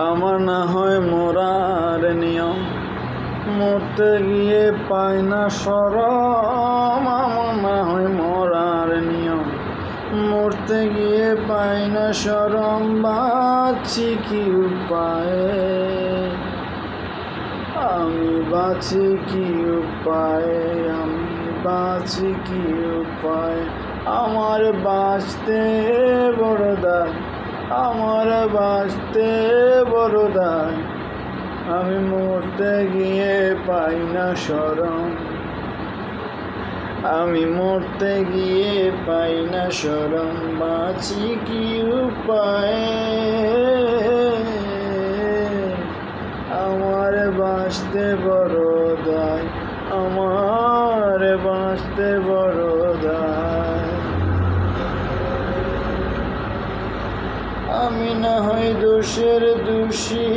আমার না হয় মরার নিয়ম, মরতে গিয়ে পাই না শরম। আমার না হয় মরার নিয়ম, মরতে গিয়ে পাই না শরম। বাঁচি কি উপায়ে, আমি বাঁচি কি উপায়ে, আমি বাঁচি কি উপায়ে। আমার বাঁচতে বড় দায়, আমার বাঁচতে বড় দায়। আমি মরতে গিয়ে পাই না শরম, আমি মরতে গিয়ে পাই না শরম। বাঁচি কি উপায়ে, আমার বাঁচতে বড় দায়, আমার বাঁচতে বড় দায়। আমি না হয় দোষের দোষী,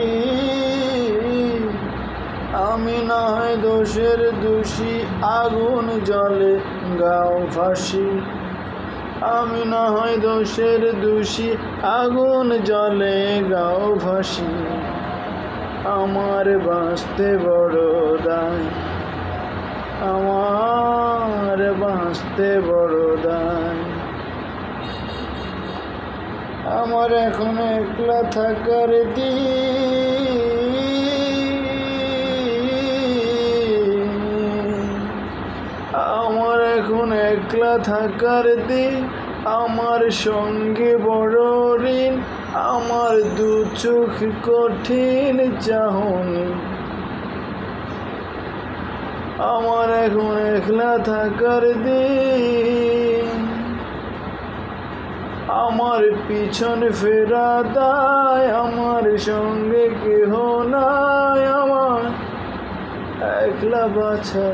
আমি না হয় দোষের দোষী। আগুন জলে গাও ফাঁসি, আমি না হয় দোষের দোষী। আগুন জলে গাও ফাঁসি, আমার বাঁচতে বড় দায়, আমার বাঁচতে বড় দায়। আমার এখন একলা থাকার দিন, আমার এখন একলা থাকার দিন। আমার সঙ্গে বড় ঋণ, আমার দু চোখ কঠিন চাহনি। আমার এখন একলা থাকার দিন, আমার পিছন ফেরা দায়। আমার সঙ্গে কেহ নাই, আমার একলা বাছা,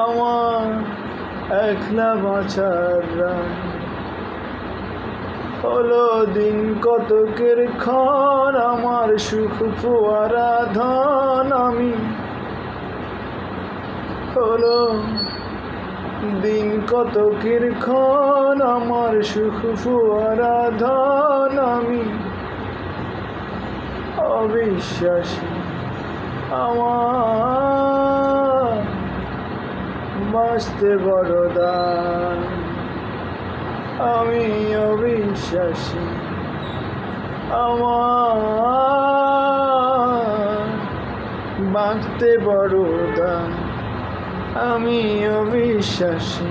আমার একলা বাছার রায়। হলো দিন কতকের ক্ষণ, আমার সুখ ফোয়ারা ধন। আমি হলো দিন কতকের ক্ষণ, আমার সুখ ফোয়ারা ধন। আমি অবিশ্বাসী, আমার বাঁচতে বড় দায়। আমি অবিশ্বাসী, আমার বাঁচতে বড় দায়। আমি অবিশ্বাসী।